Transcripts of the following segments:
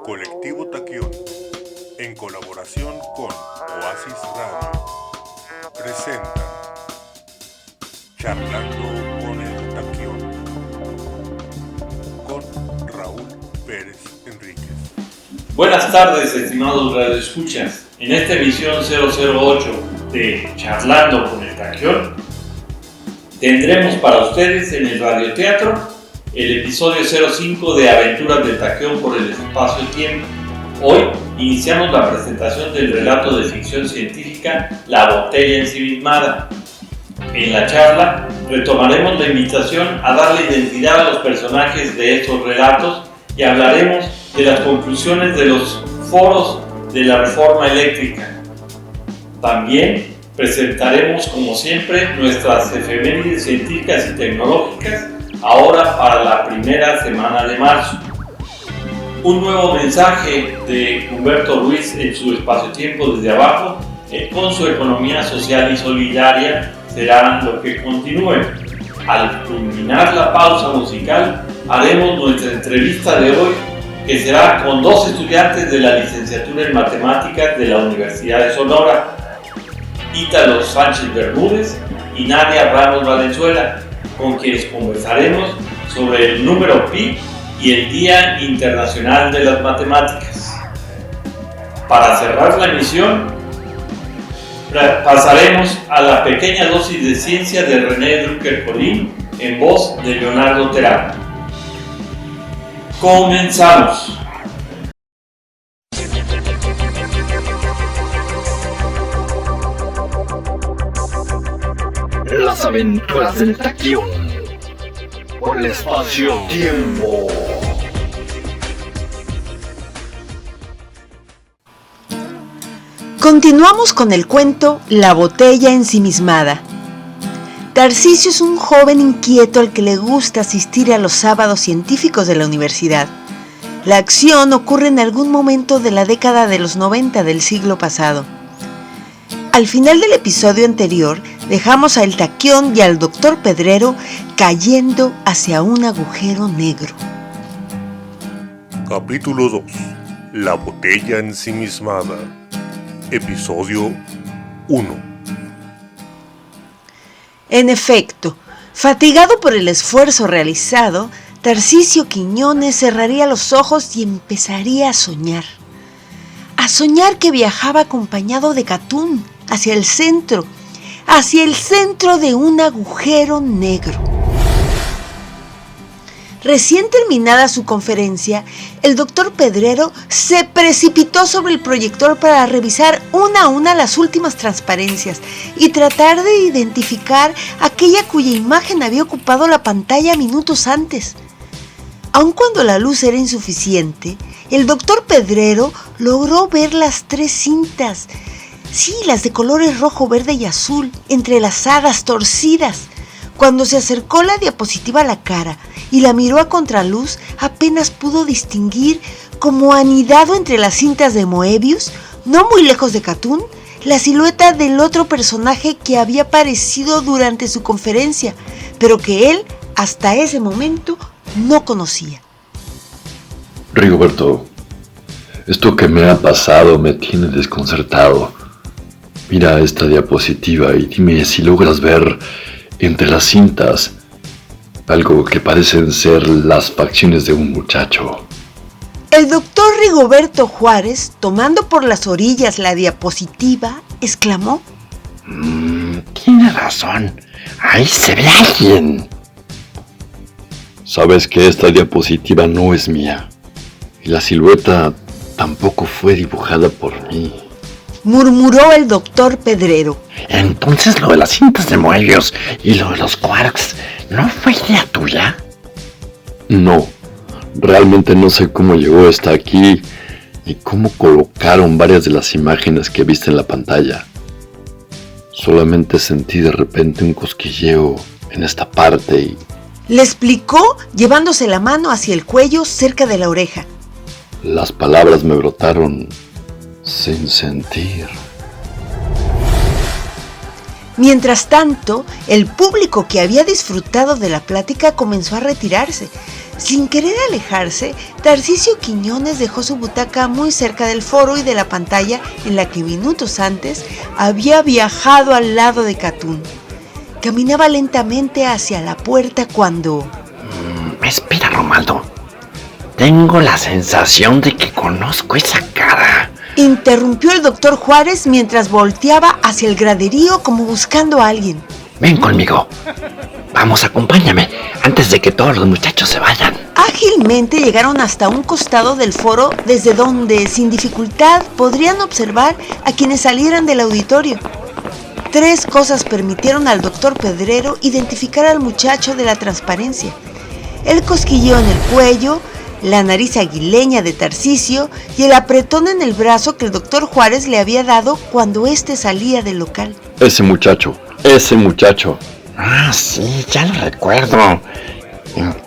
Colectivo Taquión, en colaboración con Oasis Radio, presentan Charlando con el Taquión, con Raúl Pérez Enríquez. Buenas tardes, estimados radioescuchas. En esta emisión 008 de Charlando con el Taquión, tendremos para ustedes en el radioteatro el episodio 05 de Aventuras del Taquión por el espacio-tiempo. Hoy iniciamos la presentación del relato de ficción científica La botella ensimismada. En la charla retomaremos la invitación a darle identidad a los personajes de estos relatos y hablaremos de las conclusiones de los foros de la reforma eléctrica. También presentaremos, como siempre, nuestras efemérides científicas y tecnológicas, ahora para la primera semana de marzo. Un nuevo mensaje de Humberto Ruiz en su espacio-tiempo desde abajo, con su economía social y solidaria, será lo que continúe. Al culminar la pausa musical, haremos nuestra entrevista de hoy, que será con dos estudiantes de la licenciatura en Matemáticas de la Universidad de Sonora, Ítalo Sánchez Bermúdez y Nadia Ramos Valenzuela, con quienes conversaremos sobre el número pi y el Día Internacional de las Matemáticas. Para cerrar la emisión, pasaremos a la pequeña dosis de ciencia de René Drucker-Colin en voz de Leonardo Terán. Comenzamos. Las aventuras del Taquión por el espacio-tiempo. Continuamos con el cuento La botella ensimismada. Tarcisio es un joven inquieto al que le gusta asistir a los sábados científicos de la universidad. La acción ocurre en algún momento de la década de los 90 del siglo pasado. Al final del episodio anterior, dejamos a El Taquión y al Dr. Pedrero cayendo hacia un agujero negro. Capítulo 2. La botella ensimismada. Episodio 1. En efecto, fatigado por el esfuerzo realizado, Tarcisio Quiñones cerraría los ojos y empezaría a soñar. A soñar que viajaba acompañado de Catún hacia el centro de un agujero negro. Recién terminada su conferencia, el doctor Pedrero se precipitó sobre el proyector para revisar una a una las últimas transparencias y tratar de identificar aquella cuya imagen había ocupado la pantalla minutos antes. Aun cuando la luz era insuficiente, el doctor Pedrero logró ver las 3 cintas, sí, las de colores rojo, verde y azul, entrelazadas, torcidas. Cuando se acercó la diapositiva a la cara y la miró a contraluz, apenas pudo distinguir, como anidado entre las cintas de Moebius, no muy lejos de Catún, la silueta del otro personaje que había aparecido durante su conferencia, pero que él, hasta ese momento, no conocía. Rigoberto, esto que me ha pasado me tiene desconcertado. Mira esta diapositiva y dime si logras ver entre las cintas algo que parecen ser las facciones de un muchacho. El doctor Rigoberto Juárez, tomando por las orillas la diapositiva, exclamó: Tiene razón, ahí se ve alguien. Sabes que esta diapositiva no es mía y la silueta tampoco fue dibujada por mí, murmuró el doctor Pedrero. Entonces lo de las cintas de Moebius y lo de los quarks, ¿no fue idea tuya? No, realmente no sé cómo llegó hasta aquí y cómo colocaron varias de las imágenes que viste en la pantalla. Solamente sentí de repente un cosquilleo en esta parte y... Le explicó, llevándose la mano hacia el cuello cerca de la oreja. Las palabras me brotaron sin sentir. Mientras tanto, el público que había disfrutado de la plática comenzó a retirarse. Sin querer alejarse, Tarcisio Quiñones dejó su butaca muy cerca del foro y de la pantalla en la que minutos antes había viajado al lado de Catún. Caminaba lentamente hacia la puerta cuando... Espera, Romaldo. Tengo la sensación de que conozco esa cara. Interrumpió el doctor Juárez mientras volteaba hacia el graderío como buscando a alguien. Ven conmigo. Vamos, acompáñame, antes de que todos los muchachos se vayan. Ágilmente llegaron hasta un costado del foro desde donde, sin dificultad, podrían observar a quienes salieran del auditorio. 3 cosas permitieron al doctor Pedrero identificar al muchacho de la transparencia: el cosquilleo en el cuello, la nariz aguileña de Tarcisio y el apretón en el brazo que el doctor Juárez le había dado cuando éste salía del local. Ese muchacho. Ah, sí, ya lo recuerdo.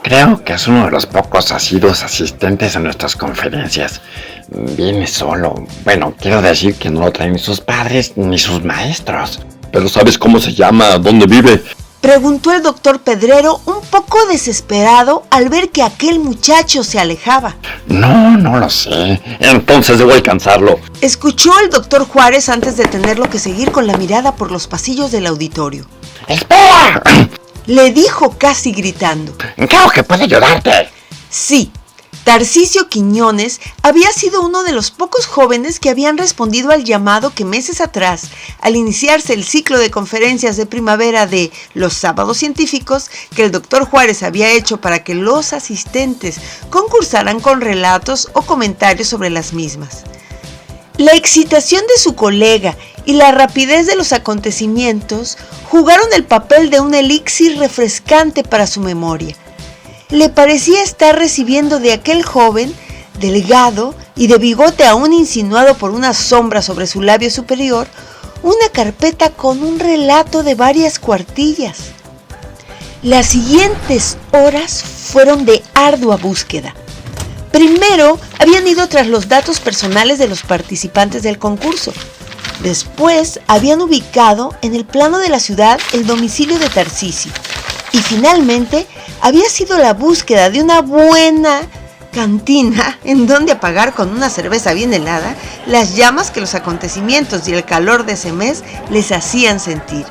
Creo que es uno de los pocos asiduos asistentes a nuestras conferencias. Viene solo. Bueno, quiero decir que no lo traen ni sus padres ni sus maestros. ¿Pero sabes cómo se llama? ¿Dónde vive? Preguntó el doctor Pedrero, un poco desesperado al ver que aquel muchacho se alejaba. No lo sé. Entonces debo alcanzarlo. Escuchó el doctor Juárez antes de tenerlo que seguir con la mirada por los pasillos del auditorio. ¡Espera! Le dijo casi gritando. Creo que puede ayudarte. Sí, Tarcisio Quiñones había sido uno de los pocos jóvenes que habían respondido al llamado que meses atrás, al iniciarse el ciclo de conferencias de primavera de los sábados científicos, que el doctor Juárez había hecho para que los asistentes concursaran con relatos o comentarios sobre las mismas. La excitación de su colega y la rapidez de los acontecimientos jugaron el papel de un elixir refrescante para su memoria. Le parecía estar recibiendo de aquel joven, delgado y de bigote aún insinuado por una sombra sobre su labio superior, una carpeta con un relato de varias cuartillas. Las siguientes horas fueron de ardua búsqueda. Primero habían ido tras los datos personales de los participantes del concurso. Después habían ubicado en el plano de la ciudad el domicilio de Tarcisio. Y finalmente había sido la búsqueda de una buena cantina en donde apagar con una cerveza bien helada las llamas que los acontecimientos y el calor de ese mes les hacían sentir.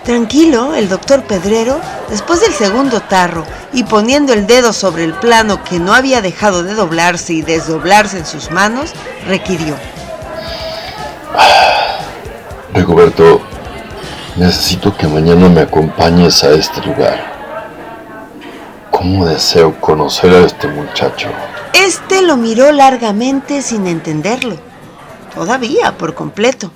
Tranquilo, el doctor Pedrero, después del segundo tarro y poniendo el dedo sobre el plano que no había dejado de doblarse y desdoblarse en sus manos, requirió. Rigoberto, necesito que mañana me acompañes a este lugar. ¿Cómo deseo conocer a este muchacho? Este lo miró largamente sin entenderlo, todavía por completo.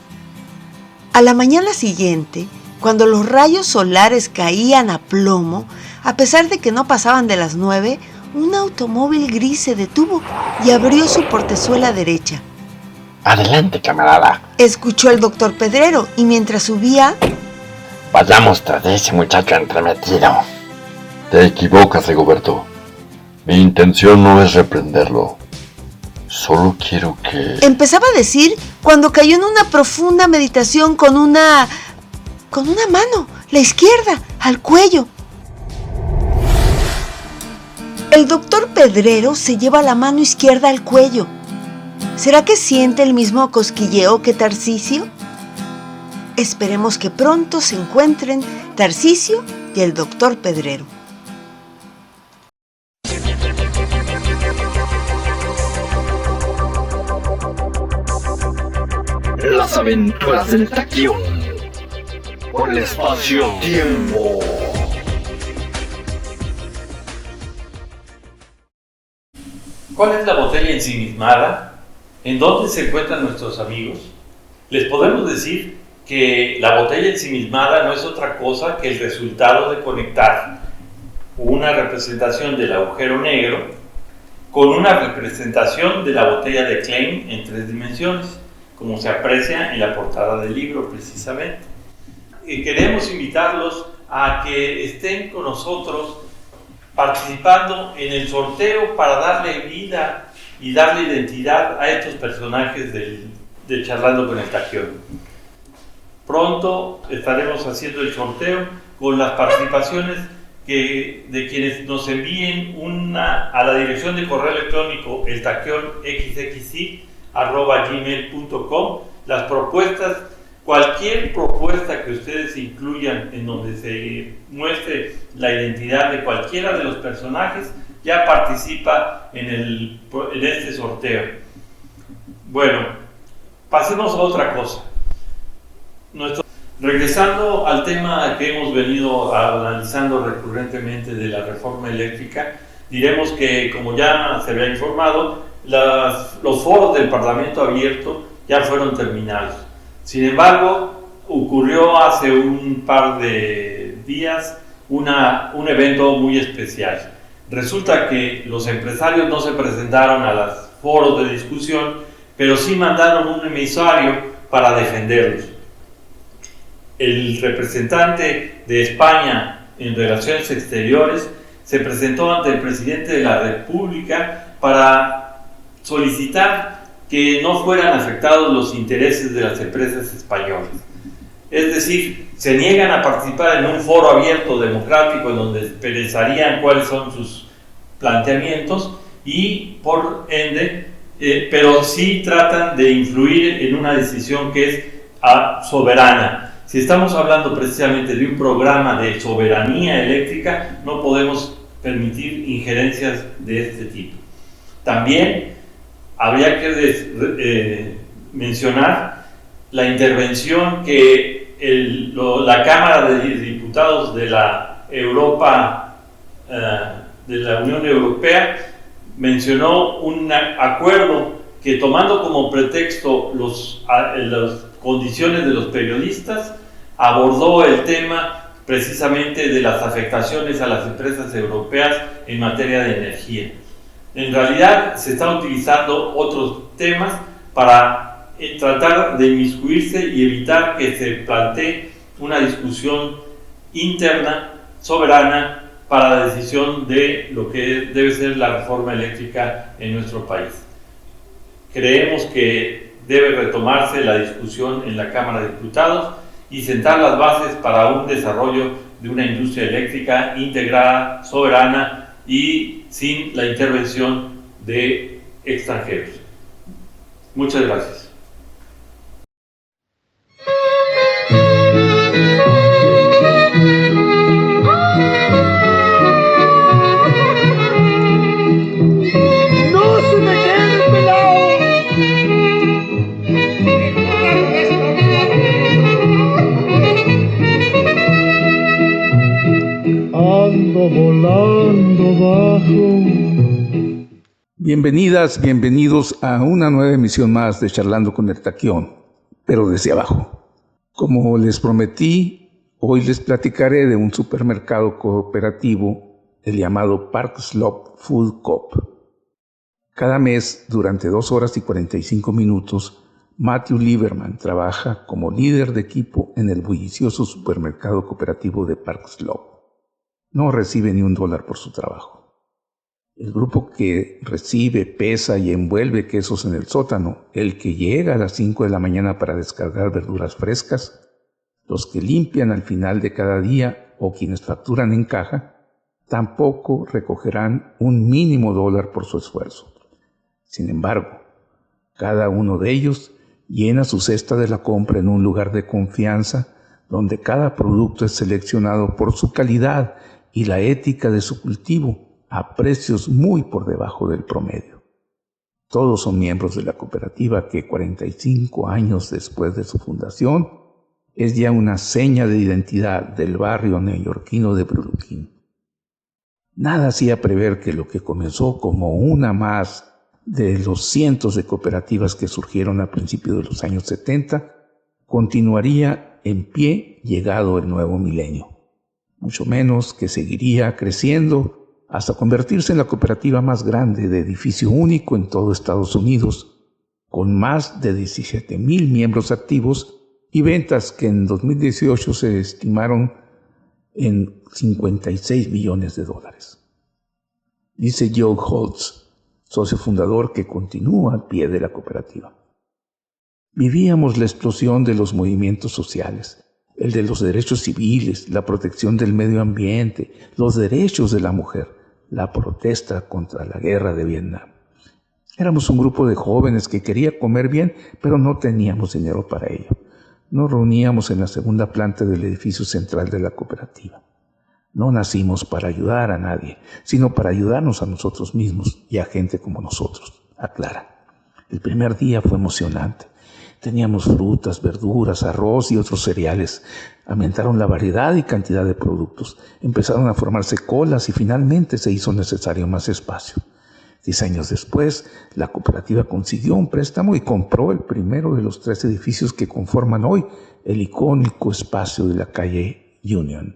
A la mañana siguiente, cuando los rayos solares caían a plomo, a pesar de que no pasaban de las 9, un automóvil gris se detuvo y abrió su portezuela derecha. Adelante, camarada. Escuchó el doctor Pedrero y mientras subía... Vayamos tras de ese muchacho entremetido. Te equivocas, Rigoberto. Mi intención no es reprenderlo. Solo quiero que... Empezaba a decir cuando cayó en una profunda meditación con una mano, la izquierda, al cuello. El doctor Pedrero se lleva la mano izquierda al cuello. ¿Será que siente el mismo cosquilleo que Tarcisio? Esperemos que pronto se encuentren Tarcisio y el doctor Pedrero. Las aventuras del Taquión. Por el espacio-tiempo. ¿Cuál es la botella ensimismada? ¿En dónde se encuentran nuestros amigos? Les podemos decir que la botella ensimismada no es otra cosa que el resultado de conectar una representación del agujero negro con una representación de la botella de Klein en 3 dimensiones, como se aprecia en la portada del libro precisamente. Y queremos invitarlos a que estén con nosotros participando en el sorteo para darle vida y darle identidad a estos personajes de Charlando con el Taquión. Pronto estaremos haciendo el sorteo con las participaciones de quienes nos envíen a la dirección de correo electrónico eltaquionxxi@gmail.com las propuestas, cualquier propuesta que ustedes incluyan en donde se muestre la identidad de cualquiera de los personajes, ya participa en este sorteo. Bueno, pasemos a otra cosa. Regresando al tema que hemos venido analizando recurrentemente de la reforma eléctrica, diremos que, como ya se había informado, los foros del Parlamento abierto ya fueron terminados. Sin embargo, ocurrió hace un par de días un evento muy especial. Resulta que los empresarios no se presentaron a los foros de discusión, pero sí mandaron un emisario para defenderlos. El representante de España en Relaciones Exteriores se presentó ante el presidente de la República para solicitar que no fueran afectados los intereses de las empresas españolas. Es decir, se niegan a participar en un foro abierto democrático en donde expresarían cuáles son sus planteamientos y, por ende, pero sí tratan de influir en una decisión que es soberana. Si estamos hablando precisamente de un programa de soberanía eléctrica, no podemos permitir injerencias de este tipo. También habría que mencionar la intervención que la Cámara de Diputados de la de la Unión Europea mencionó un acuerdo que, tomando como pretexto las condiciones de los periodistas, abordó el tema precisamente de las afectaciones a las empresas europeas en materia de energía. En realidad se están utilizando otros temas para tratar de inmiscuirse y evitar que se plantee una discusión interna, soberana, para la decisión de lo que debe ser la reforma eléctrica en nuestro país. Creemos que debe retomarse la discusión en la Cámara de Diputados y sentar las bases para un desarrollo de una industria eléctrica integrada, soberana y sin la intervención de extranjeros. Muchas gracias. Volando bajo. Bienvenidas, bienvenidos a una nueva emisión más de Charlando con el Taquión, pero desde abajo. Como les prometí, hoy les platicaré de un supermercado cooperativo, el llamado Park Slope Food Coop. Cada mes, durante 2 horas y 45 minutos, Matthew Lieberman trabaja como líder de equipo en el bullicioso supermercado cooperativo de Park Slope. No recibe ni $1 por su trabajo. El grupo que recibe, pesa y envuelve quesos en el sótano, el que llega a las 5 de la mañana para descargar verduras frescas, los que limpian al final de cada día o quienes facturan en caja, tampoco recogerán un mínimo $1 por su esfuerzo. Sin embargo, cada uno de ellos llena su cesta de la compra en un lugar de confianza donde cada producto es seleccionado por su calidad y la ética de su cultivo a precios muy por debajo del promedio. Todos son miembros de la cooperativa que 45 años después de su fundación es ya una seña de identidad del barrio neoyorquino de Brooklyn. Nada hacía prever que lo que comenzó como una más de los cientos de cooperativas que surgieron a principios de los años 70 continuaría en pie llegado el nuevo milenio. Mucho menos que seguiría creciendo hasta convertirse en la cooperativa más grande de edificio único en todo Estados Unidos, con más de 17,000 miembros activos y ventas que en 2018 se estimaron en $56 millones. Dice Joe Holtz, socio fundador, que continúa al pie de la cooperativa. Vivíamos la explosión de los movimientos sociales, el de los derechos civiles, la protección del medio ambiente, los derechos de la mujer, la protesta contra la guerra de Vietnam. Éramos un grupo de jóvenes que quería comer bien, pero no teníamos dinero para ello. Nos reuníamos en la segunda planta del edificio central de la cooperativa. No nacimos para ayudar a nadie, sino para ayudarnos a nosotros mismos y a gente como nosotros, aclara. El primer día fue emocionante. Teníamos frutas, verduras, arroz y otros cereales. Aumentaron la variedad y cantidad de productos. Empezaron a formarse colas y finalmente se hizo necesario más espacio. 10 años después, la cooperativa consiguió un préstamo y compró el primero de los 3 edificios que conforman hoy el icónico espacio de la calle Union.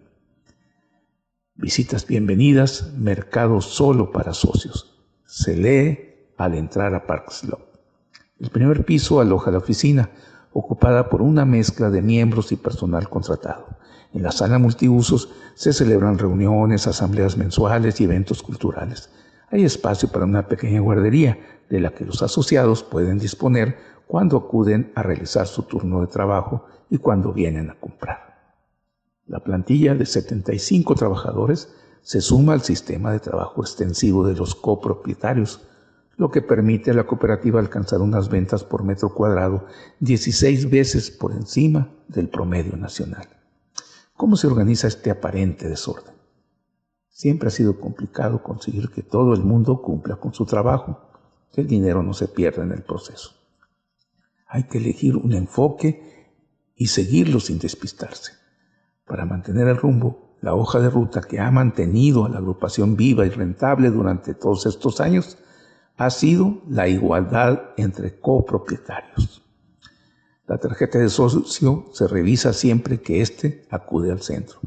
Visitas bienvenidas, mercado solo para socios. Se lee al entrar a Park Slope. El primer piso aloja la oficina, ocupada por una mezcla de miembros y personal contratado. En la sala multiusos se celebran reuniones, asambleas mensuales y eventos culturales. Hay espacio para una pequeña guardería, de la que los asociados pueden disponer cuando acuden a realizar su turno de trabajo y cuando vienen a comprar. La plantilla de 75 trabajadores se suma al sistema de trabajo extensivo de los copropietarios, lo que permite a la cooperativa alcanzar unas ventas por metro cuadrado 16 veces por encima del promedio nacional. ¿Cómo se organiza este aparente desorden? Siempre ha sido complicado conseguir que todo el mundo cumpla con su trabajo, que el dinero no se pierda en el proceso. Hay que elegir un enfoque y seguirlo sin despistarse. Para mantener el rumbo, la hoja de ruta que ha mantenido a la agrupación viva y rentable durante todos estos años ha sido la igualdad entre copropietarios. La tarjeta de socio se revisa siempre que éste acude al centro.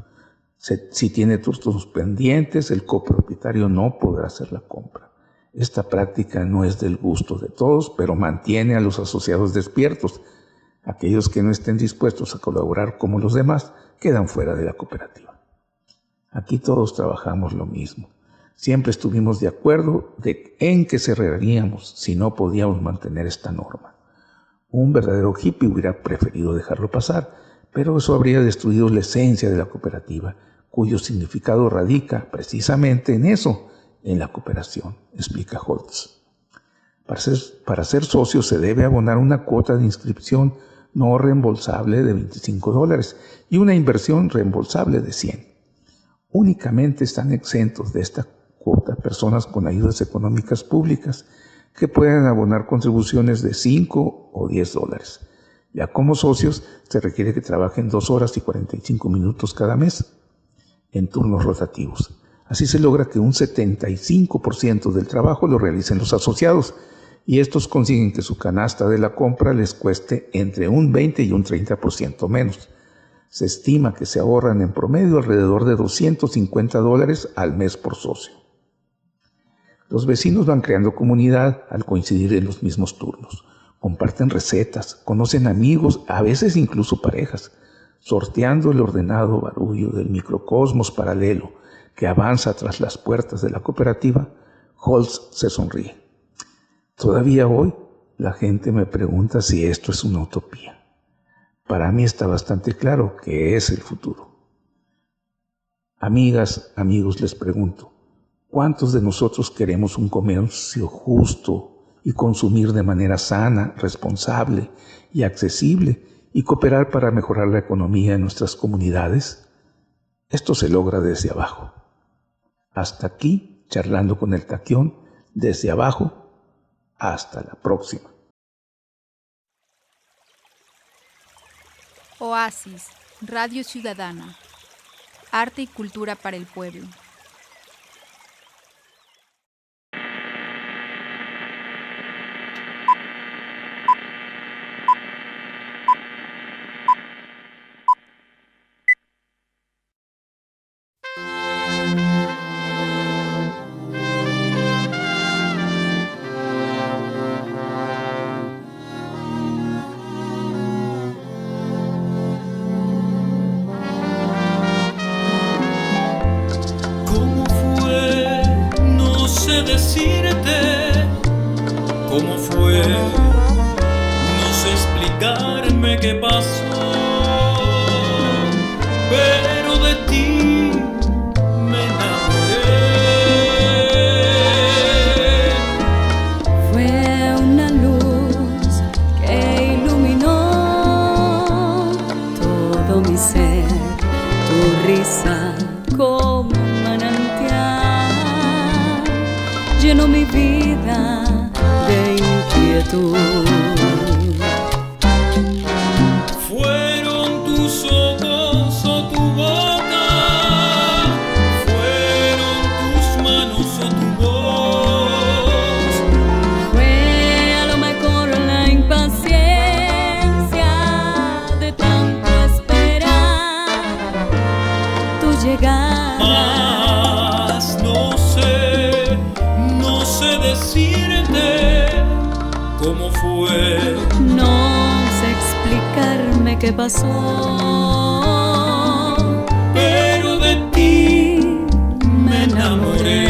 Si tiene turnos pendientes, el copropietario no podrá hacer la compra. Esta práctica no es del gusto de todos, pero mantiene a los asociados despiertos. Aquellos que no estén dispuestos a colaborar como los demás quedan fuera de la cooperativa. Aquí todos trabajamos lo mismo. Siempre estuvimos de acuerdo en que cerraríamos si no podíamos mantener esta norma. Un verdadero hippie hubiera preferido dejarlo pasar, pero eso habría destruido la esencia de la cooperativa, cuyo significado radica precisamente en eso, en la cooperación, explica Holtz. Para ser socio se debe abonar una cuota de inscripción no reembolsable de $25 y una inversión reembolsable de $100. Únicamente están exentos de esta cuota personas con ayudas económicas públicas que pueden abonar contribuciones de $5 o $10. Ya como socios se requiere que trabajen 2 horas y 45 minutos cada mes en turnos rotativos. Así se logra que un 75% del trabajo lo realicen los asociados y estos consiguen que su canasta de la compra les cueste entre un 20 y un 30% menos. Se estima que se ahorran en promedio alrededor de $250 al mes por socio. Los vecinos van creando comunidad al coincidir en los mismos turnos. Comparten recetas, conocen amigos, a veces incluso parejas, sorteando el ordenado barullo del microcosmos paralelo que avanza tras las puertas de la cooperativa. Holtz se sonríe. Todavía hoy la gente me pregunta si esto es una utopía. Para mí está bastante claro que es el futuro. Amigas, amigos, les pregunto, ¿cuántos de nosotros queremos un comercio justo y consumir de manera sana, responsable y accesible y cooperar para mejorar la economía en nuestras comunidades? Esto se logra desde abajo. Hasta aquí, charlando con el Taquión, desde abajo. Hasta la próxima. Oasis, Radio Ciudadana. Arte y cultura para el pueblo. Decirte cómo fue, no sé explicarme qué pasó. pero de ti me enamoré. Fue una luz que iluminó todo mi ser, tu risa como un manantial llenó mi vida de inquietud. Fueron tus ojos o tu boca, fueron tus manos o tu voz. Fue a lo mejor la impaciencia de tanto esperar tu llegada. Mas no sé decirte cómo fue. No sé explicarme qué pasó, Pero de ti me enamoré.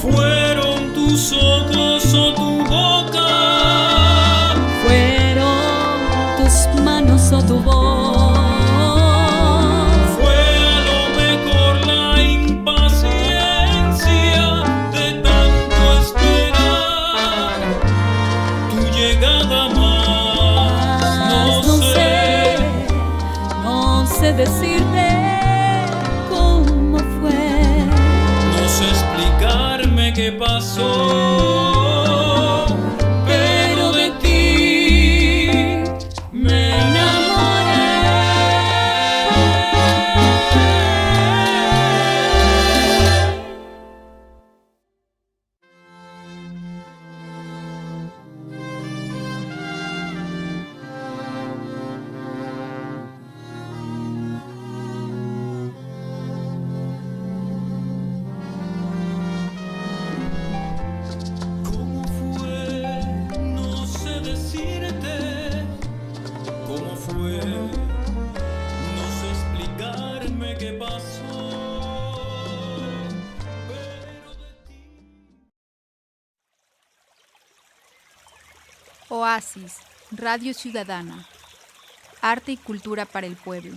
Fueron tus ojos o tu boca, fueron tus manos o tu voz. fue a lo mejor la impaciencia de tanto esperar tu llegada. Más No sé decirte cómo fue. no sé explicarme qué pasó, pero de ti me enamoré. ¿Cómo fue? No sé decirte cómo fue. No sé explicarme qué pasó, pero de ti. Oasis, Radio Ciudadana. Arte y cultura para el pueblo.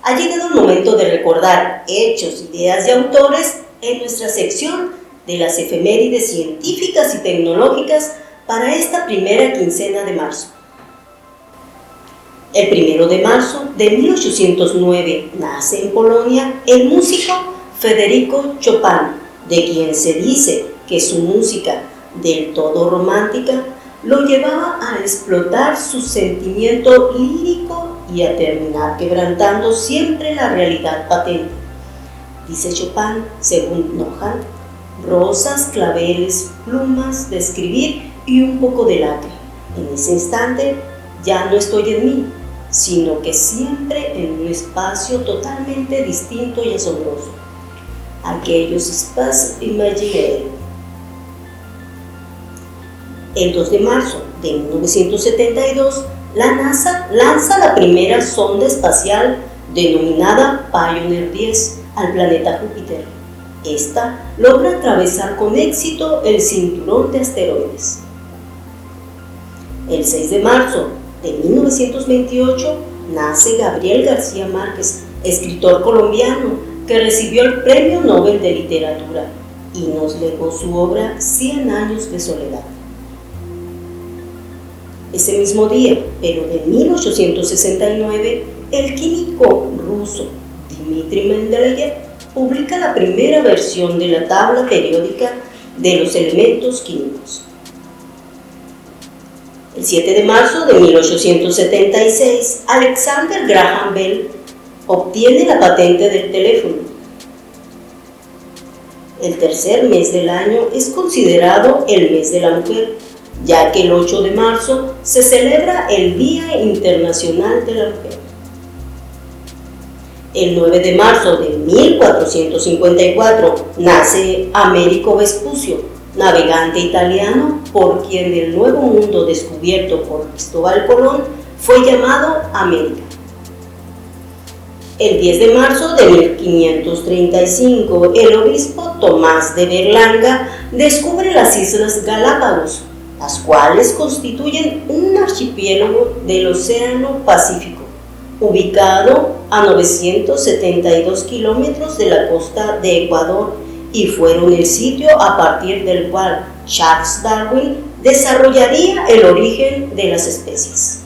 Ha llegado el momento de recordar hechos, ideas y autores en nuestra sección de las efemérides científicas y tecnológicas para esta primera quincena de marzo. El 1 de marzo de 1809 nace en Polonia el músico Federico Chopin, de quien se dice que su música, del todo romántica, lo llevaba a explotar su sentimiento lírico y a terminar quebrantando siempre la realidad patente. Dice Chopin, según Nohan, rosas, claveles, plumas de escribir y un poco de lacre. En ese instante ya no estoy en mí, sino que siempre en un espacio totalmente distinto y asombroso. Aquellos espaces imaginaires. El 2 de marzo de 1972, la NASA lanza la primera sonda espacial denominada Pioneer 10 al planeta Júpiter. Esta logra atravesar con éxito el cinturón de asteroides. El 6 de marzo de 1928 nace Gabriel García Márquez, escritor colombiano que recibió el Premio Nobel de Literatura y nos legó su obra 100 años de soledad. Ese mismo día, pero de 1869, el químico ruso Dmitri Mendeleev publica la primera versión de la tabla periódica de los elementos químicos. El 7 de marzo de 1876, Alexander Graham Bell obtiene la patente del teléfono. El tercer mes del año es considerado el mes de la mujer, ya que el 8 de marzo se celebra el Día Internacional de la Mujer. El 9 de marzo de 1454 nace Américo Vespucio, navegante italiano por quien el Nuevo Mundo descubierto por Cristóbal Colón fue llamado América. El 10 de marzo de 1535, el obispo Tomás de Berlanga descubre las Islas Galápagos, las cuales constituyen un archipiélago del Océano Pacífico, ubicado a 972 kilómetros de la costa de Ecuador, y fueron el sitio a partir del cual Charles Darwin desarrollaría el origen de las especies.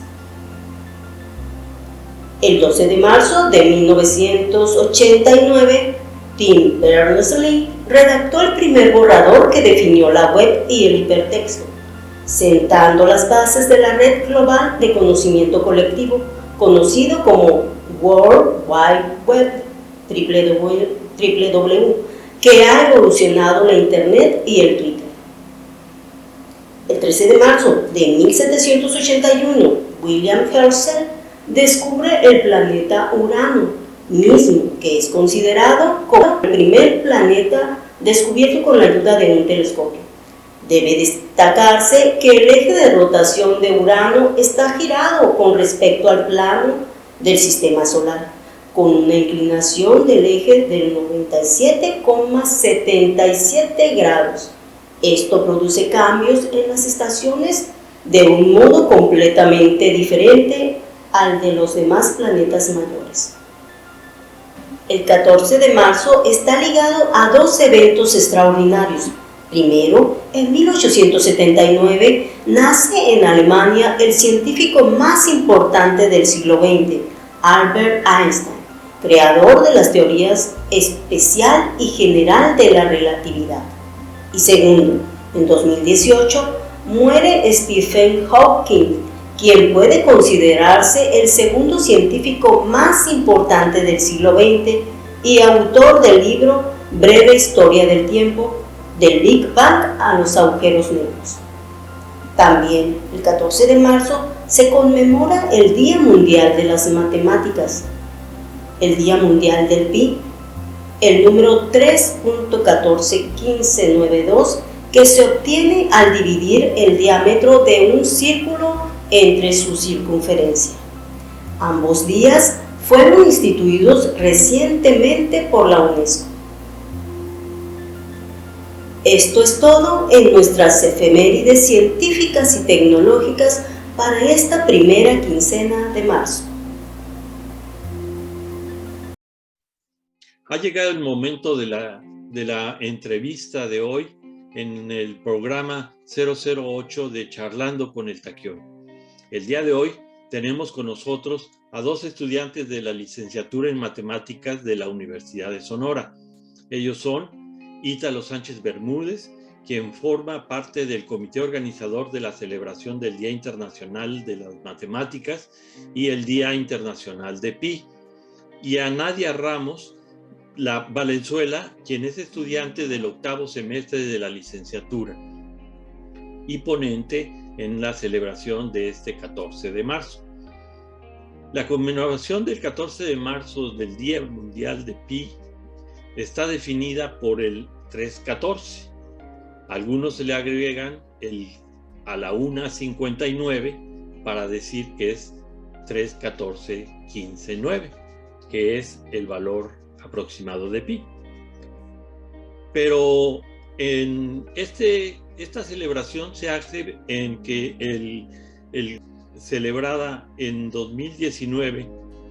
El 12 de marzo de 1989, Tim Berners-Lee redactó el primer borrador que definió la web y el hipertexto, sentando las bases de la red global de conocimiento colectivo, conocido como World Wide Web, www, que ha evolucionado la Internet y el Twitter. El 13 de marzo de 1781, William Herschel descubre el planeta Urano, mismo que es considerado como el primer planeta descubierto con la ayuda de un telescopio. Debe destacarse que el eje de rotación de Urano está girado con respecto al plano del sistema solar, con una inclinación del eje del 97,77 grados. Esto produce cambios en las estaciones de un modo completamente diferente al de los demás planetas mayores. El 14 de marzo está ligado a dos eventos extraordinarios. Primero, en 1879 nace en Alemania el científico más importante del siglo XX, Albert Einstein, creador de las teorías especial y general de la relatividad. Y segundo, en 2018 muere Stephen Hawking, quien puede considerarse el segundo científico más importante del siglo XX y autor del libro Breve Historia del Tiempo, del Big Bang a los agujeros negros. También, el 14 de marzo, se conmemora el Día Mundial de las Matemáticas, el Día Mundial del Pi, el número 3.141592, que se obtiene al dividir el diámetro de un círculo entre su circunferencia. Ambos días fueron instituidos recientemente por la UNESCO. Esto es todo en nuestras efemérides científicas y tecnológicas para esta primera quincena de marzo. Ha llegado el momento de la entrevista de hoy en el programa 008 de Charlando con el Taquión. El día de hoy tenemos con nosotros a dos estudiantes de la licenciatura en Matemáticas de la Universidad de Sonora. Ellos son Ítalo Sánchez Bermúdez, quien forma parte del comité organizador de la celebración del Día Internacional de las Matemáticas y el Día Internacional de Pi, y a Nadia Ramos Valenzuela, quien es estudiante del 8º semestre de la licenciatura y ponente en la celebración de este 14 de marzo. La conmemoración del 14 de marzo del Día Mundial de Pi está definida por el 314. Algunos se le agregan a la 1:59 para decir que es 31415.9, que es el valor aproximado de pi. Pero en esta celebración se hace en que celebrada en 2019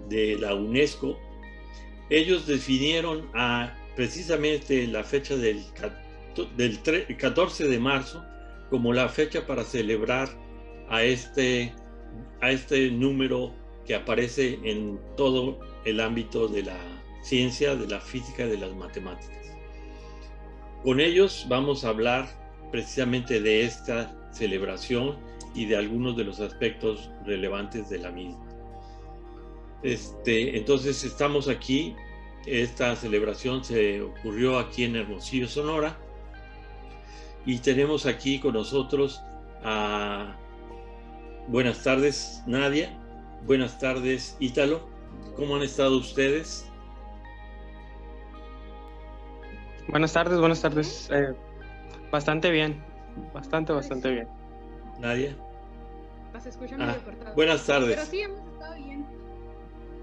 de la UNESCO, ellos definieron precisamente la fecha del 14 de marzo como la fecha para celebrar a este número que aparece en todo el ámbito de la ciencia, de la física, de las matemáticas. Con ellos vamos a hablar precisamente de esta celebración y de algunos de los aspectos relevantes de la misma. Entonces estamos aquí. Esta celebración se ocurrió aquí en Hermosillo, Sonora, y tenemos aquí con nosotros a... Buenas tardes, Nadia. Buenas tardes, Ítalo. ¿Cómo han estado ustedes? Buenas tardes. Bastante bien. Bastante bien. Nadia. Nos escuchan medio cortado. Buenas tardes. Pero sí, hemos estado bien.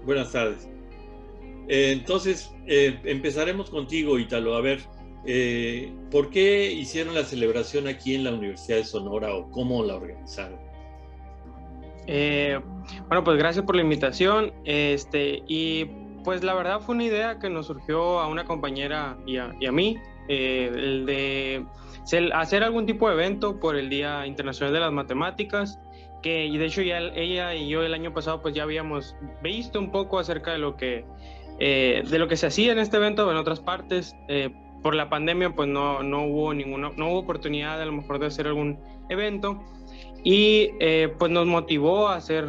Buenas tardes. Entonces, empezaremos contigo, Ítalo. A ver, ¿por qué hicieron la celebración aquí en la Universidad de Sonora o cómo la organizaron? Bueno, pues gracias por la invitación. Y pues la verdad fue una idea que nos surgió a una compañera y a mí, el de hacer algún tipo de evento por el Día Internacional de las Matemáticas, que de hecho ya ella y yo el año pasado pues ya habíamos visto un poco acerca de lo que se hacía en este evento en otras partes. Por la pandemia pues no hubo oportunidad a lo mejor de hacer algún evento, y pues nos motivó a hacer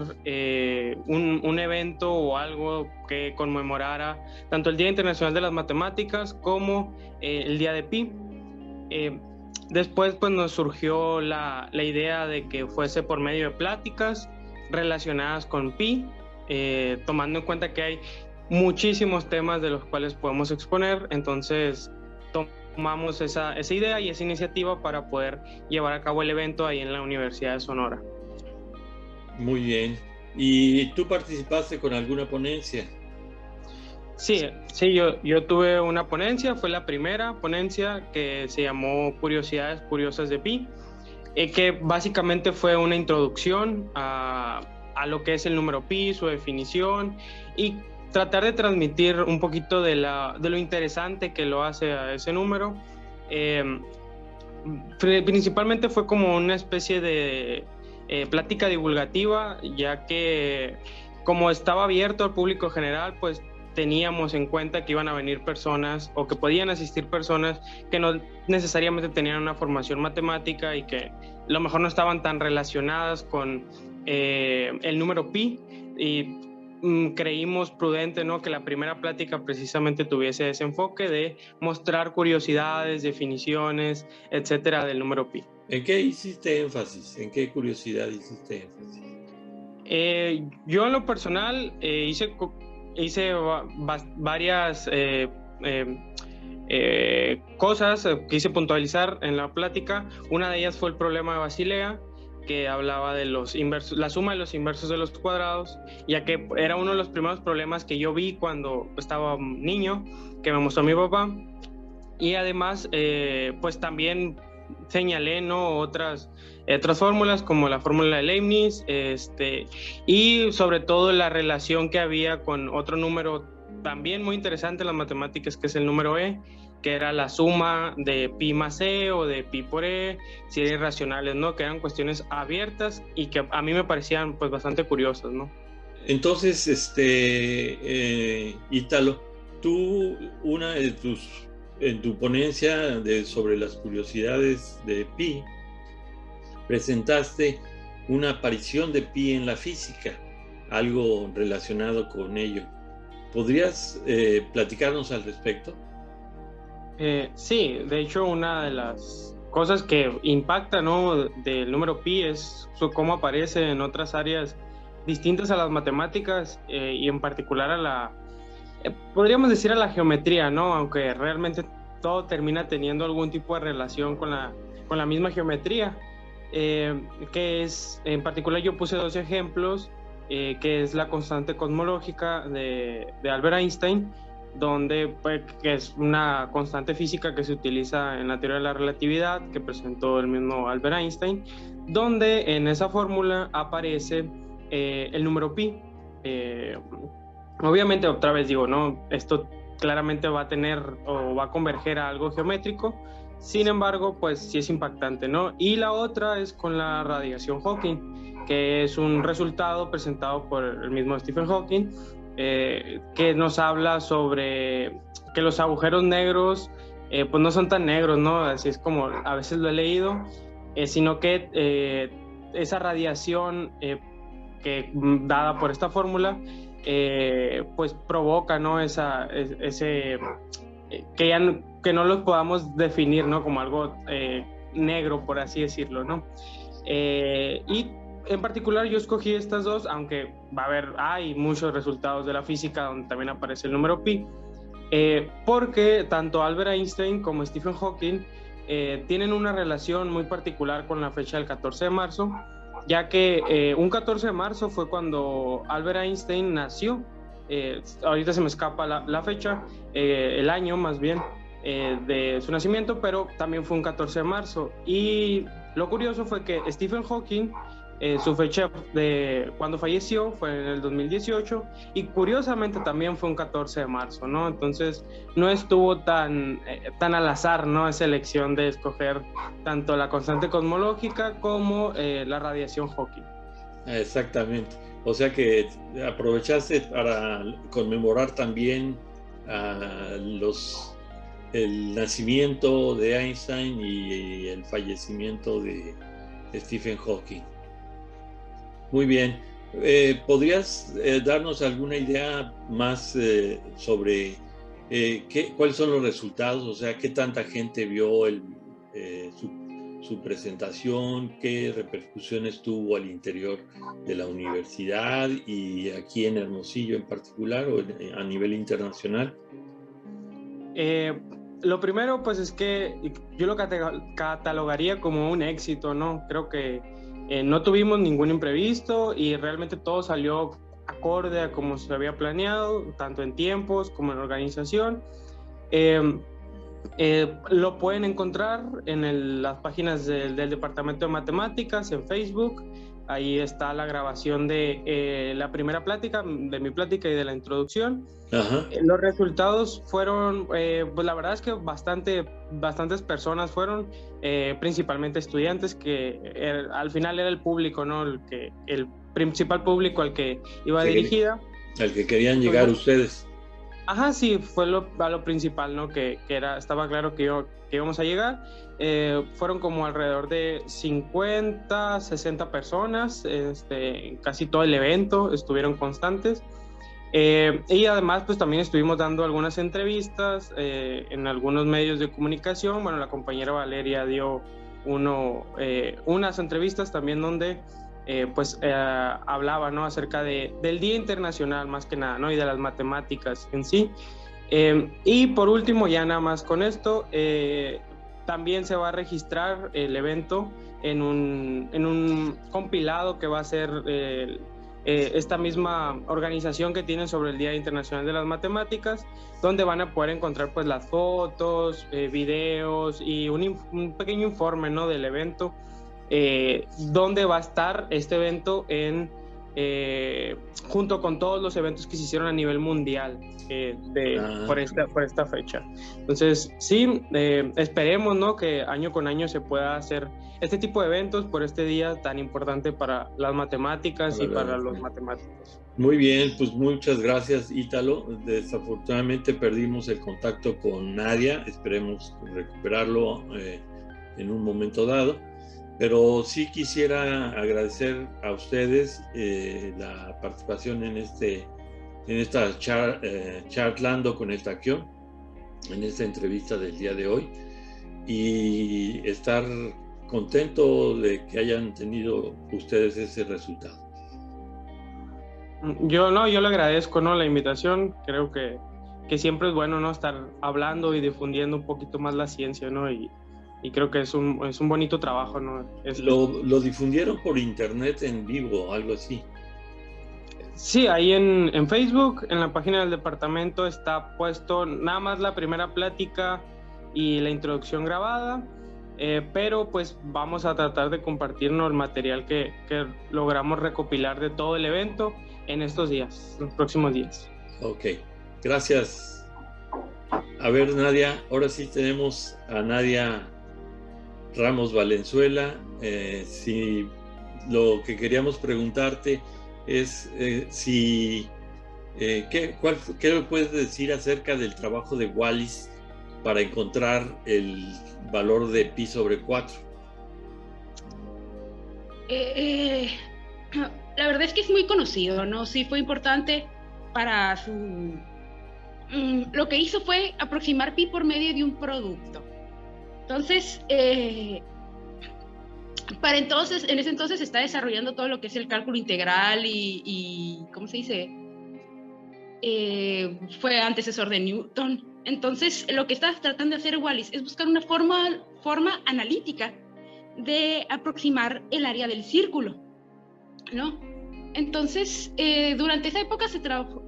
un evento o algo que conmemorara tanto el Día Internacional de las Matemáticas como el Día de Pi. Después pues nos surgió la idea de que fuese por medio de pláticas relacionadas con Pi, tomando en cuenta que hay muchísimos temas de los cuales podemos exponer. Entonces tomamos esa idea y esa iniciativa para poder llevar a cabo el evento ahí en la Universidad de Sonora. Muy bien. ¿Y tú participaste con alguna ponencia? Sí, yo tuve una ponencia, fue la primera ponencia, que se llamó Curiosidades Curiosas de Pi, que básicamente fue una introducción a lo que es el número Pi, su definición, y tratar de transmitir un poquito de lo interesante que lo hace a ese número. Principalmente fue como una especie de plática divulgativa, ya que como estaba abierto al público general, pues teníamos en cuenta que iban a venir personas o que podían asistir personas que no necesariamente tenían una formación matemática y que a lo mejor no estaban tan relacionadas con el número pi, y creímos prudente, ¿no?, que la primera plática precisamente tuviese ese enfoque de mostrar curiosidades, definiciones, etcétera, del número pi. ¿En qué hiciste énfasis? ¿En qué curiosidad hiciste énfasis? Yo en lo personal hice varias cosas que quise puntualizar en la plática. Una de ellas fue el problema de Basilea, que hablaba de los inversos, la suma de los inversos de los cuadrados, ya que era uno de los primeros problemas que yo vi cuando estaba niño, que me mostró mi papá. Y además, pues también señalé, ¿no?, otras fórmulas como la fórmula de Leibniz, y sobre todo la relación que había con otro número también muy interesante en las matemáticas, que es el número e, que era la suma de pi más e o de pi por e, series racionales, ¿no?, que eran cuestiones abiertas y que a mí me parecían pues bastante curiosas, ¿no? Entonces, Ítalo, tú en tu ponencia sobre las curiosidades de pi, presentaste una aparición de pi en la física, algo relacionado con ello. ¿Podrías platicarnos al respecto? Sí, de hecho una de las cosas que impacta, ¿no?, del número pi es cómo aparece en otras áreas distintas a las matemáticas, y en particular a la, podríamos decir, a la geometría, ¿no?, aunque realmente todo termina teniendo algún tipo de relación con la misma geometría, que es, en particular yo puse dos ejemplos, que es la constante cosmológica de Albert Einstein, donde pues, que es una constante física que se utiliza en la teoría de la relatividad, que presentó el mismo Albert Einstein, donde en esa fórmula aparece el número pi. Obviamente, otra vez digo, ¿no?, esto claramente va a tener o va a converger a algo geométrico, sin embargo, pues sí es impactante, ¿no? Y la otra es con la radiación Hawking, que es un resultado presentado por el mismo Stephen Hawking, que nos habla sobre que los agujeros negros pues no son tan negros, ¿no?, así es como a veces lo he leído, sino que esa radiación que dada por esta fórmula, pues provoca, ¿no? Que no los podamos definir, ¿no? Como algo negro, por así decirlo, ¿no? Y en particular yo escogí estas dos, aunque hay muchos resultados de la física donde también aparece el número pi, porque tanto Albert Einstein como Stephen Hawking tienen una relación muy particular con la fecha del 14 de marzo, ya que un 14 de marzo fue cuando Albert Einstein nació. Ahorita se me escapa la fecha, el año más bien de su nacimiento, pero también fue un 14 de marzo. Y lo curioso fue que Stephen Hawking, su fecha de cuando falleció fue en el 2018, y curiosamente también fue un 14 de marzo, ¿no? Entonces no estuvo tan al azar, ¿no? Esa elección de escoger tanto la constante cosmológica como la radiación Hawking. Exactamente. O sea que aprovechaste para conmemorar también el nacimiento de Einstein y el fallecimiento de Stephen Hawking. Muy bien. ¿Podrías darnos alguna idea más sobre cuáles son los resultados? O sea, ¿qué tanta gente vio su presentación? ¿Qué repercusiones tuvo al interior de la universidad y aquí en Hermosillo en particular o a nivel internacional? Lo primero, pues es que yo lo catalogaría como un éxito, ¿no? Creo que no tuvimos ningún imprevisto y realmente todo salió acorde a como se había planeado, tanto en tiempos como en organización. Lo pueden encontrar en las páginas del Departamento de Matemáticas, en Facebook. Ahí está la grabación de la primera plática, de mi plática y de la introducción. Ajá. Los resultados fueron, pues la verdad es que bastantes personas fueron, principalmente estudiantes, que al final era el público, ¿no? El principal público al que iba dirigida. Al que querían llegar ustedes. Ajá, sí, fue lo principal, ¿no? Que estaba claro que íbamos a llegar. Fueron como alrededor de 50, 60 personas, casi todo el evento estuvieron constantes. Y además, pues también estuvimos dando algunas entrevistas en algunos medios de comunicación. Bueno, la compañera Valeria dio unas entrevistas también donde hablaba, ¿no? Acerca del Día Internacional más que nada, ¿no? Y de las matemáticas en sí. Y por último, ya nada más con esto, también se va a registrar el evento en un compilado que va a ser esta misma organización que tienen sobre el Día Internacional de las Matemáticas, donde van a poder encontrar pues las fotos, videos y un pequeño informe, ¿no? Del evento. Donde va a estar este evento junto con todos los eventos que se hicieron a nivel mundial por esta fecha. Entonces sí, esperemos, ¿no? Que año con año se pueda hacer este tipo de eventos por este día tan importante para las matemáticas y para los matemáticos. Muy bien, pues muchas gracias, Ítalo. Desafortunadamente perdimos el contacto con Nadia, esperemos recuperarlo en un momento dado. Pero sí quisiera agradecer a ustedes la participación en esta charlando con el Taquión, en esta entrevista del día de hoy, y estar contento de que hayan tenido ustedes ese resultado. Yo le agradezco, ¿no? La invitación. Creo que siempre es bueno, ¿no? Estar hablando y difundiendo un poquito más la ciencia, ¿no? Y creo que es un bonito trabajo, ¿no? Lo difundieron por internet en vivo, algo así. Sí, ahí en Facebook, en la página del departamento está puesto nada más la primera plática y la introducción grabada, pero pues vamos a tratar de compartirnos el material que logramos recopilar de todo el evento en estos días, los próximos días. Ok, gracias. A ver, Nadia, ahora sí tenemos a Nadia Ramos Valenzuela. Si lo que queríamos preguntarte es ¿qué le puedes decir acerca del trabajo de Wallis para encontrar el valor de pi sobre 4? La verdad es que es muy conocido, ¿no? Sí fue importante para su... Lo que hizo fue aproximar pi por medio de un producto. Entonces, en ese entonces se está desarrollando todo lo que es el cálculo integral y ¿cómo se dice? Fue antecesor de Newton. Entonces, lo que está tratando de hacer Wallis es buscar una forma analítica de aproximar el área del círculo, ¿no? Entonces, durante esa época se trabajó,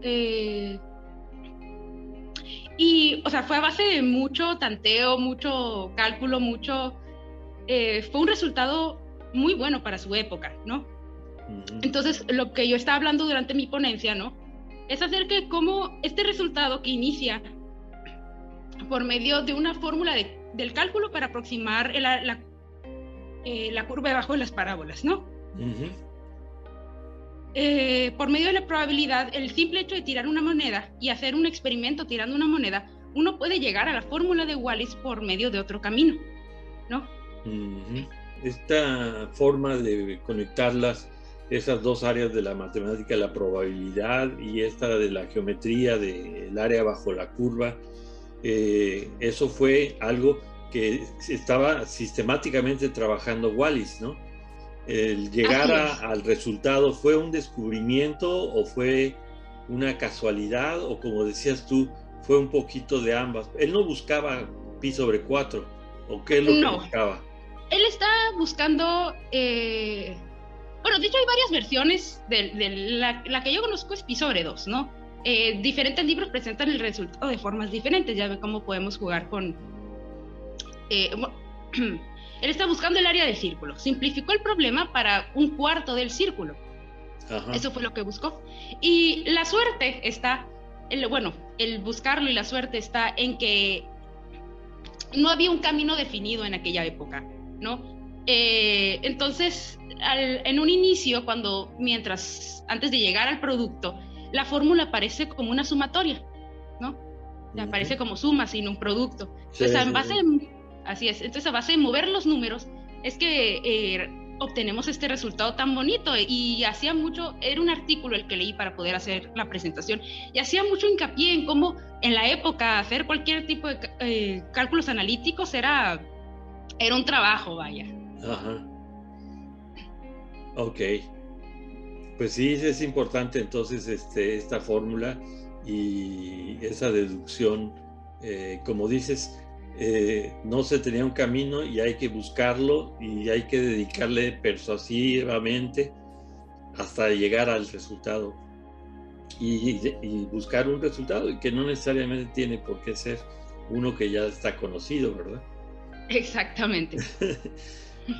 y, o sea, fue a base de mucho tanteo, mucho cálculo, fue un resultado muy bueno para su época, ¿no? Entonces, lo que yo estaba hablando durante mi ponencia, ¿no? Es acerca de cómo este resultado que inicia por medio de una fórmula del cálculo para aproximar la curva debajo de las parábolas, ¿no? Por medio de la probabilidad, el simple hecho de tirar una moneda y hacer un experimento tirando una moneda, uno puede llegar a la fórmula de Wallis por medio de otro camino, ¿no? Esta forma de conectarlas, esas dos áreas de la matemática, la probabilidad y esta de la geometría del área bajo la curva, eso fue algo que estaba sistemáticamente trabajando Wallis, ¿no? El llegar al resultado, ¿fue un descubrimiento o fue una casualidad? O como decías tú, fue un poquito de ambas. Él no buscaba pi sobre 4, ¿o qué es lo que buscaba? Él está buscando, bueno, de hecho hay varias versiones la que yo conozco es pi sobre 2, ¿no? Diferentes libros presentan el resultado de formas diferentes, ya ve cómo podemos jugar con... Él está buscando el área del círculo. Simplificó el problema para un cuarto del círculo. Ajá. Eso fue lo que buscó. Y la suerte está, el buscarlo y la suerte está en que no había un camino definido en aquella época, ¿no? Entonces, en un inicio, antes de llegar al producto, la fórmula aparece como una sumatoria, ¿no? Aparece como suma sin un producto. Entonces, así es. Entonces, a base de mover los números, es que obtenemos este resultado tan bonito. Y era un artículo el que leí para poder hacer la presentación, y hacía mucho hincapié en cómo en la época hacer cualquier tipo de cálculos analíticos era un trabajo, vaya. Ajá. Ok. Pues sí, es importante entonces esta fórmula y esa deducción, como dices, no se tenía un camino y hay que buscarlo y hay que dedicarle persuasivamente hasta llegar al resultado y buscar un resultado y que no necesariamente tiene por qué ser uno que ya está conocido, ¿verdad? Exactamente.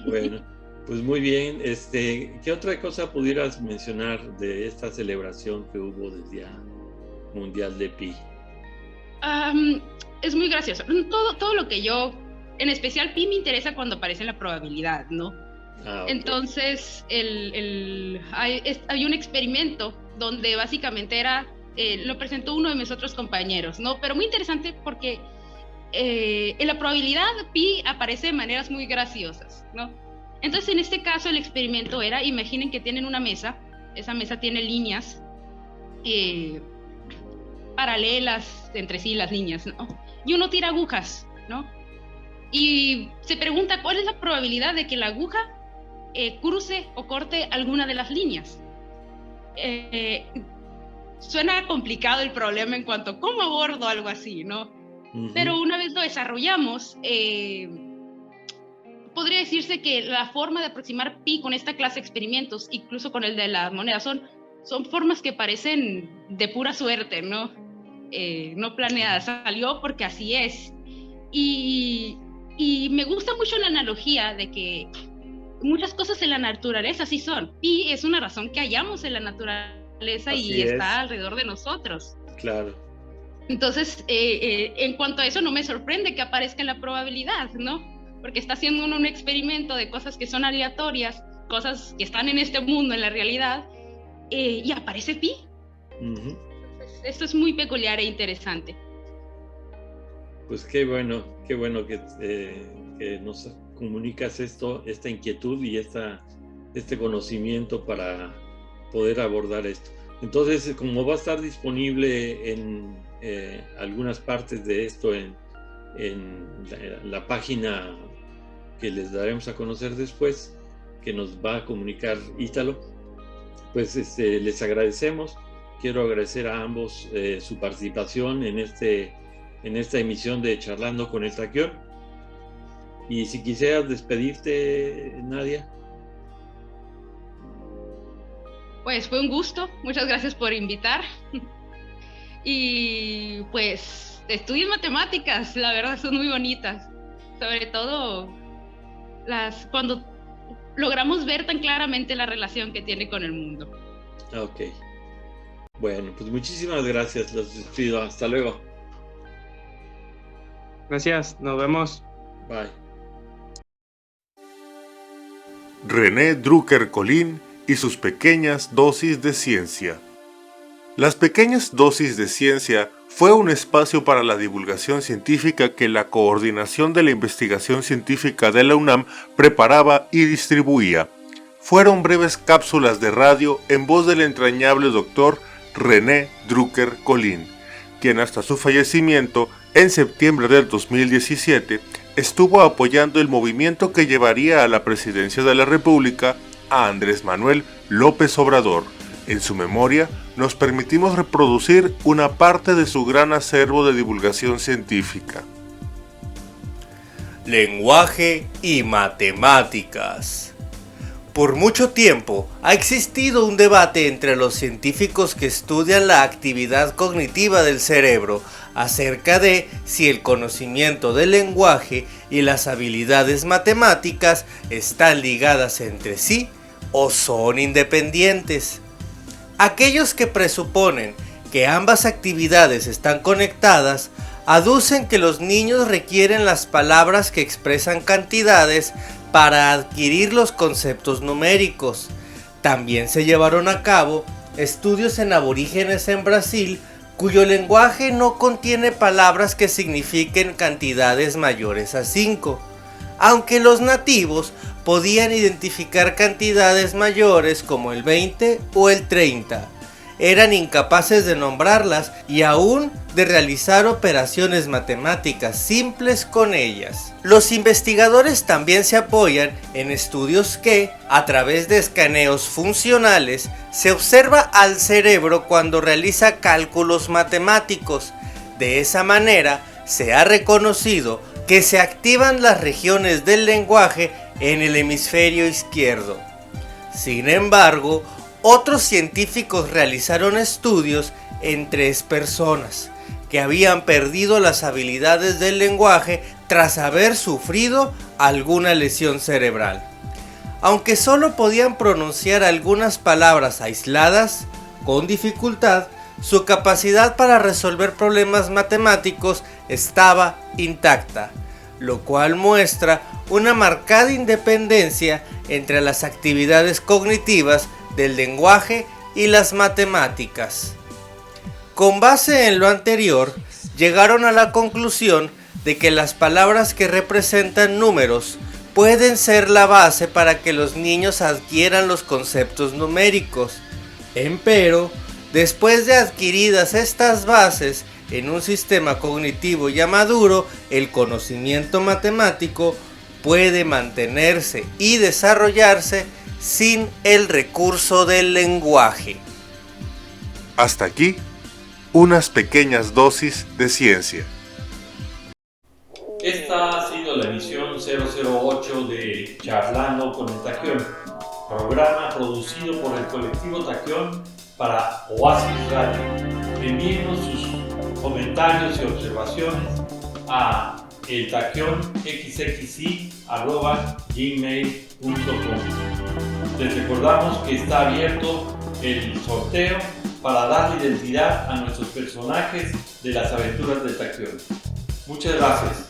Bueno, pues muy bien. ¿Qué otra cosa pudieras mencionar de esta celebración que hubo del Día Mundial de Pi? Es muy gracioso. Todo lo que en especial pi me interesa cuando aparece la probabilidad, ¿no? Okay. Entonces, hay un experimento donde básicamente lo presentó uno de mis otros compañeros, ¿no? Pero muy interesante porque en la probabilidad pi aparece de maneras muy graciosas, ¿no? Entonces, en este caso, el experimento imaginen que tienen una mesa, esa mesa tiene líneas paralelas entre sí, las líneas, ¿no? Y uno tira agujas, ¿no? Y se pregunta cuál es la probabilidad de que la aguja cruce o corte alguna de las líneas. Suena complicado el problema en cuanto a cómo abordo algo así, ¿no? Pero una vez lo desarrollamos, podría decirse que la forma de aproximar pi con esta clase de experimentos, incluso con el de la moneda, son formas que parecen de pura suerte, ¿no? No planeada, salió porque así es. Y me gusta mucho la analogía de que muchas cosas en la naturaleza sí son. Pi es una razón que hallamos en la naturaleza y está alrededor de nosotros. Claro. Entonces, en cuanto a eso, no me sorprende que aparezca en la probabilidad, ¿no? Porque está haciendo uno un experimento de cosas que son aleatorias, cosas que están en este mundo, en la realidad, y aparece pi. Esto es muy peculiar e interesante. Pues qué bueno que nos comunicas esta inquietud y esta este conocimiento para poder abordar esto. Entonces, como va a estar disponible en algunas partes de esto en la página que les daremos a conocer después, que nos va a comunicar Ítalo, pues les agradecemos. Quiero agradecer a ambos su participación en esta emisión de Charlando con el Taquión. Y si quisieras despedirte, Nadia. Pues fue un gusto, muchas gracias por invitar. Y pues estudios matemáticas, la verdad son muy bonitas, sobre todo cuando logramos ver tan claramente la relación que tiene con el mundo. Ok. Bueno, pues muchísimas gracias, los despido, hasta luego. Gracias, nos vemos. Bye. René Drucker-Colin y sus pequeñas dosis de ciencia. Las pequeñas dosis de ciencia fue un espacio para la divulgación científica que la Coordinación de la Investigación Científica de la UNAM preparaba y distribuía. Fueron breves cápsulas de radio en voz del entrañable doctor René Drucker-Colin, quien hasta su fallecimiento en septiembre del 2017 estuvo apoyando el movimiento que llevaría a la presidencia de la República a Andrés Manuel López Obrador. En su memoria, nos permitimos reproducir una parte de su gran acervo de divulgación científica. Lenguaje y matemáticas. Por mucho tiempo ha existido un debate entre los científicos que estudian la actividad cognitiva del cerebro acerca de si el conocimiento del lenguaje y las habilidades matemáticas están ligadas entre sí o son independientes. Aquellos que presuponen que ambas actividades están conectadas aducen que los niños requieren las palabras que expresan cantidades para adquirir los conceptos numéricos. También se llevaron a cabo estudios en aborígenes en Brasil cuyo lenguaje no contiene palabras que signifiquen cantidades mayores a 5, aunque los nativos podían identificar cantidades mayores como el 20 o el 30. Eran incapaces de nombrarlas y aún de realizar operaciones matemáticas simples con ellas. Los investigadores también se apoyan en estudios que, a través de escaneos funcionales, se observa al cerebro cuando realiza cálculos matemáticos. De esa manera, se ha reconocido que se activan las regiones del lenguaje en el hemisferio izquierdo. Sin embargo, otros científicos realizaron estudios en 3 personas que habían perdido las habilidades del lenguaje tras haber sufrido alguna lesión cerebral. Aunque solo podían pronunciar algunas palabras aisladas, con dificultad, su capacidad para resolver problemas matemáticos estaba intacta, lo cual muestra una marcada independencia entre las actividades cognitivas del lenguaje y las matemáticas. Con base en lo anterior, llegaron a la conclusión de que las palabras que representan números pueden ser la base para que los niños adquieran los conceptos numéricos. Empero, después de adquiridas estas bases en un sistema cognitivo ya maduro, el conocimiento matemático puede mantenerse y desarrollarse sin el recurso del lenguaje. Hasta aquí, unas pequeñas dosis de ciencia. Esta ha sido la emisión 008 de Charlando con el Taquión, programa producido por el colectivo Taquión para Oasis Radio. Envíenos sus comentarios y observaciones a eltaquionxxi@gmail.com. Les recordamos que está abierto el sorteo para darle identidad a nuestros personajes de las aventuras del Taquión. Muchas gracias.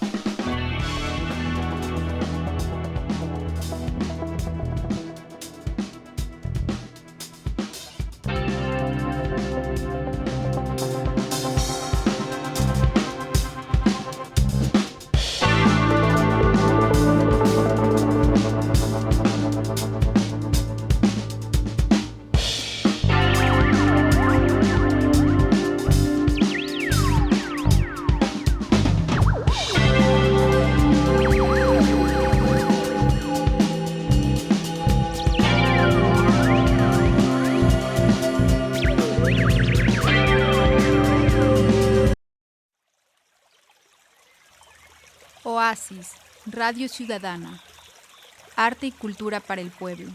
Oasis, Radio Ciudadana. Arte y cultura para el pueblo.